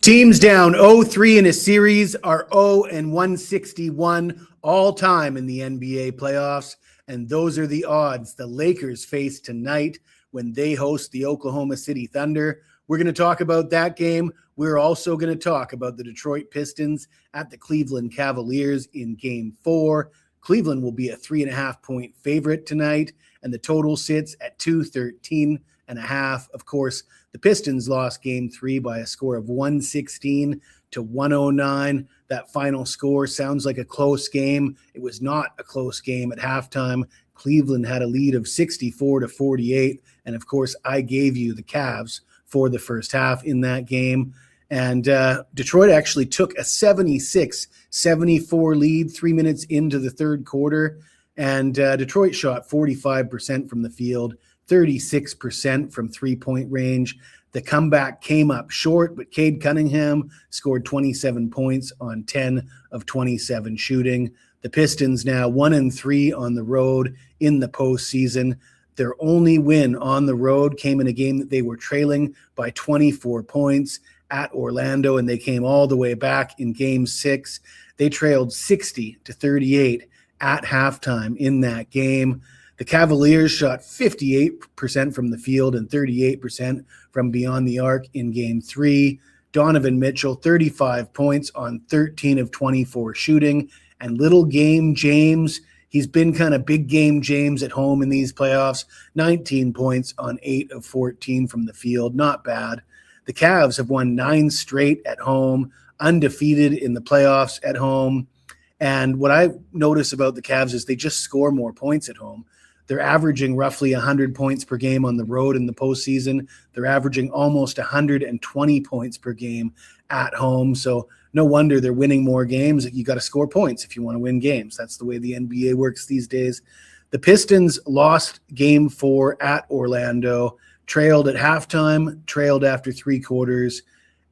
Teams down 0-3 in a series are 0-161 all time in the NBA playoffs, and those are the odds the Lakers face tonight when they host the Oklahoma City Thunder. We're going to talk about that game. We're also going to talk about the Detroit Pistons at the Cleveland Cavaliers in Game 4. Cleveland will be a 3.5-point favorite tonight, and the total sits at 213.5. Of course, the Pistons lost Game 3 by a score of 116-109. That final score sounds like a close game. It was not a close game at halftime. Cleveland had a lead of 64-48, and of course, I gave you the Cavs for the first half in that game. And Detroit actually took a 76-74 lead 3 minutes into the third quarter, and Detroit shot 45% from the field, 36% from three-point range. The comeback came up short, but Cade Cunningham scored 27 points on 10 of 27 shooting. The Pistons now 1-3 on the road in the postseason. Their only win on the road came in a game that they were trailing by 24 points at Orlando, and they came all the way back in Game 6. They trailed 60-38 at halftime in that game. The Cavaliers shot 58% from the field and 38% from beyond the arc in Game 3. Donovan Mitchell, 35 points on 13 of 24 shooting. And little game James, he's been kind of big game James at home in these playoffs, 19 points on 8 of 14 from the field. Not bad. The Cavs have won 9 straight at home, undefeated in the playoffs at home. And what I notice about the Cavs is they just score more points at home. They're averaging roughly 100 points per game on the road in the postseason. They're averaging almost 120 points per game at home. So no wonder they're winning more games. You got to score points if you want to win games. That's the way the NBA works these days. The Pistons lost Game 4 at Orlando, trailed at halftime, trailed after 3 quarters,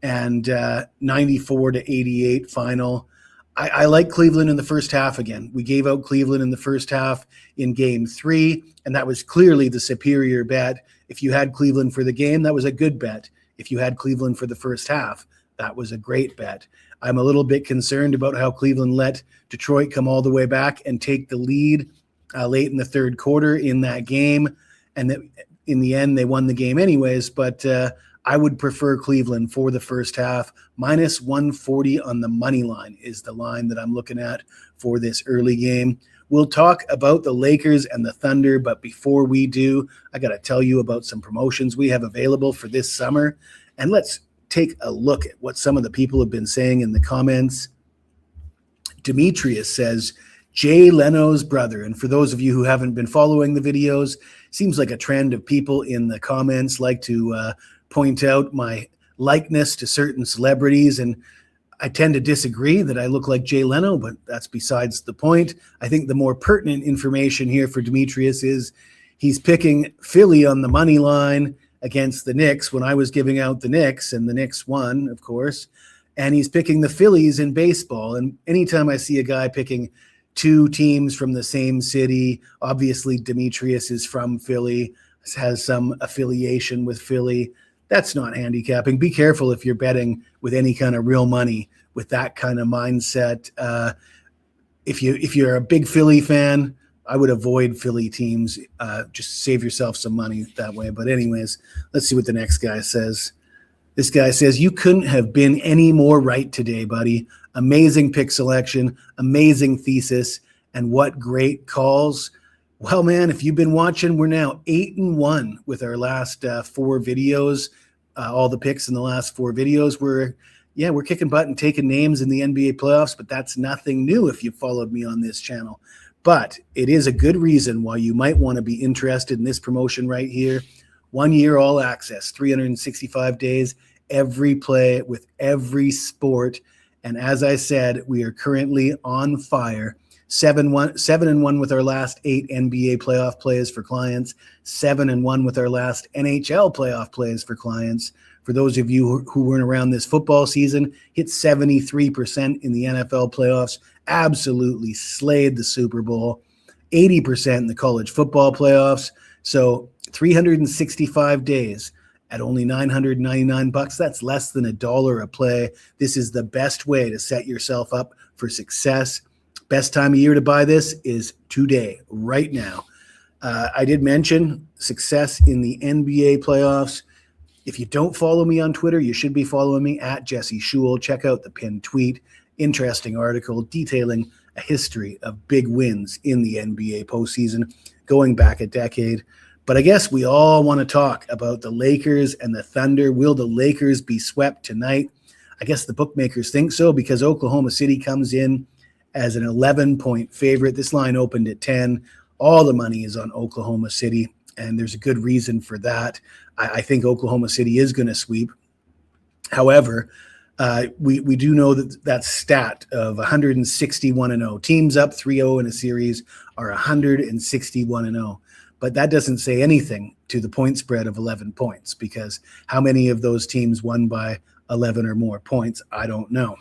and 94-88 final. I like Cleveland in the first half again. We gave out Cleveland in the first half in Game 3, and that was clearly the superior bet. If you had Cleveland for the game, that was a good bet. If you had Cleveland for the first half, that was a great bet. I'm a little bit concerned about how Cleveland let Detroit come all the way back and take the lead late in the third quarter in that game, and that in the end, they won the game anyways, but I would prefer Cleveland for the first half. Minus 140 on the money line is the line that I'm looking at for this early game. We'll talk about the Lakers and the Thunder, but before we do, I got to tell you about some promotions we have available for this summer. And let's take a look at what some of the people have been saying in the comments. Demetrius says, Jay Leno's brother. And for those of you who haven't been following the videos, seems like a trend of people in the comments like to point out my likeness to certain celebrities, and I tend to disagree that I look like Jay Leno, but that's besides the point. I think the more pertinent information here for Demetrius is he's picking Philly on the money line against the Knicks when I was giving out the Knicks, and the Knicks won, of course, and he's picking the Phillies in baseball. And anytime I see a guy picking 2 teams from the same city, obviously Demetrius is from Philly, has some affiliation with Philly. That's not handicapping. Be careful if you're betting with any kind of real money with that kind of mindset. If you're a big Philly fan, I would avoid Philly teams. Just save yourself some money that way. But anyways, let's see what the next guy says. This guy says, you couldn't have been any more right today, buddy. Amazing pick selection, amazing thesis, and what great calls. Well, man, if you've been watching, we're now 8-1 with our last 4 videos. All the picks in the last 4 videos. We're kicking butt and taking names in the NBA playoffs, but that's nothing new if you followed me on this channel. But it is a good reason why you might want to be interested in this promotion right here. 1 year all access, 365 days, every play with every sport. And as I said, we are currently on fire. 7-1 with our last 8 NBA playoff plays for clients, 7-1 with our last NHL playoff plays for clients. For those of you who weren't around this football season, hit 73% in the NFL playoffs, absolutely slayed the Super Bowl, 80% in the college football playoffs. So 365 days, at only $999. That's less than $1 a play. This is the best way to set yourself up for success. Best time of year to buy this is today, right now. I did mention success in the NBA playoffs. If you don't follow me on Twitter, you should be following me at Jesse Schule. Check out the pinned tweet. Interesting article detailing a history of big wins in the NBA postseason going back a decade. But I guess we all want to talk about the Lakers and the Thunder. Will the Lakers be swept tonight? I guess the bookmakers think so because Oklahoma City comes in as an 11-point favorite. This line opened at 10. All the money is on Oklahoma City, and there's a good reason for that. I think Oklahoma City is going to sweep. However, we do know that stat of 161-0. Teams up 3-0 in a series are 161-0. But that doesn't say anything to the point spread of 11 points because how many of those teams won by 11 or more points, I don't know.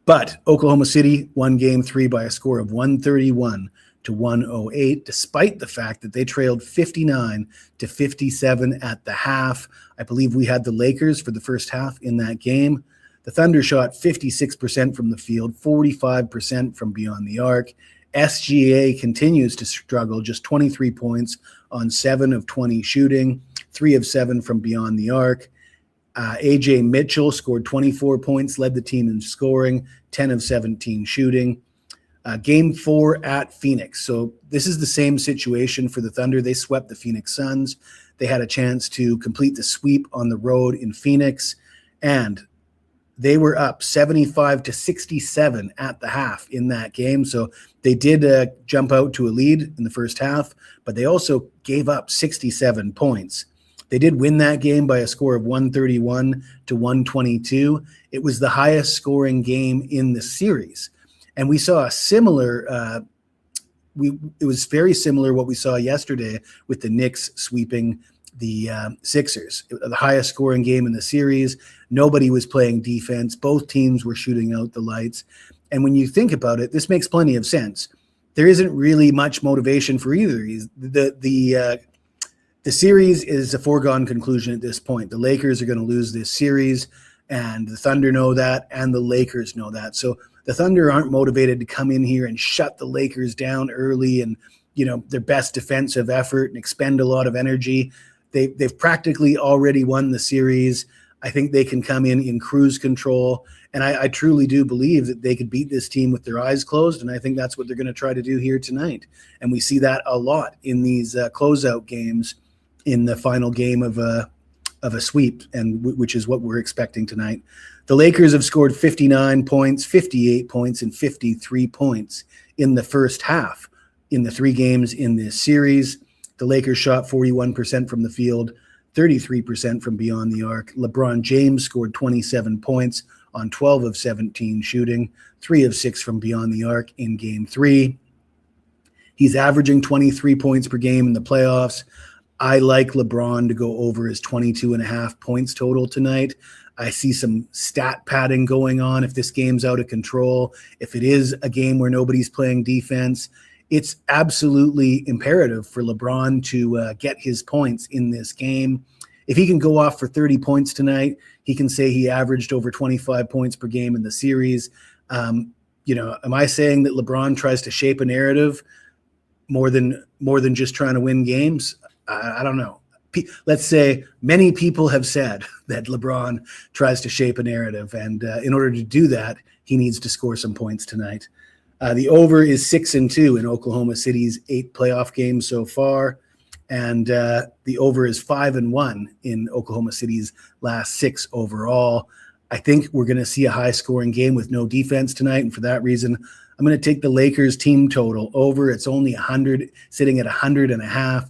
But Oklahoma City won Game 3 by a score of 131-108, despite the fact that they trailed 59-57 at the half. I believe we had the Lakers for the first half in that game. The Thunder shot 56% from the field, 45% from beyond the arc. SGA continues to struggle, just 23 points on 7 of 20 shooting, 3 of 7 from beyond the arc. AJ Mitchell scored 24 points, led the team in scoring, 10 of 17 shooting. Game 4 at Phoenix. So this is the same situation for the Thunder. They swept the Phoenix Suns. They had a chance to complete the sweep on the road in Phoenix, and they were up 75-67 at the half in that game. So they did jump out to a lead in the first half, but they also gave up 67 points. They did win that game by a score of 131-122. It was the highest scoring game in the series. And we saw a similar, it was very similar what we saw yesterday with the Knicks sweeping the Sixers. The highest scoring game in the series. Nobody was playing defense. Both teams were shooting out the lights. And when you think about it, this makes plenty of sense. There isn't really much motivation for either. The series is a foregone conclusion at this point. The Lakers are going to lose this series, and the Thunder know that, and the Lakers know that. So the Thunder aren't motivated to come in here and shut the Lakers down early and, their best defensive effort and expend a lot of energy. They've practically already won the series. I think they can come in cruise control, and I truly do believe that they could beat this team with their eyes closed, and I think that's what they're going to try to do here tonight. And we see that a lot in these closeout games in the final game of a sweep, and which is what we're expecting tonight. The Lakers have scored 59 points, 58 points, and 53 points in the first half in the 3 games in this series. The Lakers shot 41% from the field, 33% from beyond the arc. LeBron James scored 27 points on 12 of 17 shooting, 3 of 6 from beyond the arc in Game 3. He's averaging 23 points per game in the playoffs. I like LeBron to go over his 22.5 points total tonight. I see some stat padding going on if this game's out of control. If it is a game where nobody's playing defense, it's absolutely imperative for LeBron to get his points in this game. If he can go off for 30 points tonight, he can say he averaged over 25 points per game in the series. Am I saying that LeBron tries to shape a narrative more than just trying to win games? I don't know. Let's say many people have said that LeBron tries to shape a narrative, and in order to do that, he needs to score some points tonight. The over is 6-2 in Oklahoma City's 8 playoff games so far, and the over is 5-1 in Oklahoma City's last 6 overall. I think we're going to see a high-scoring game with no defense tonight, and for that reason, I'm going to take the Lakers team total over. It's only 100, sitting at 100.5.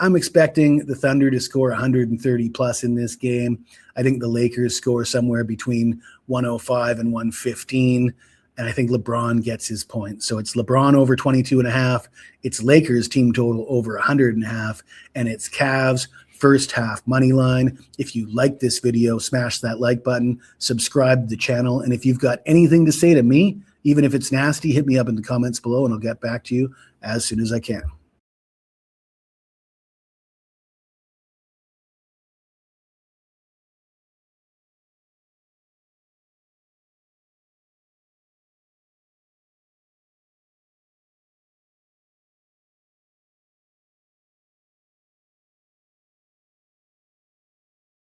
I'm expecting the Thunder to score 130 plus in this game. I think the Lakers score somewhere between 105 and 115. And I think LeBron gets his point. So it's LeBron over 22.5. It's Lakers team total over 100.5. And it's Cavs first half money line. If you like this video, smash that like button, subscribe to the channel. And if you've got anything to say to me, even if it's nasty, hit me up in the comments below and I'll get back to you as soon as I can.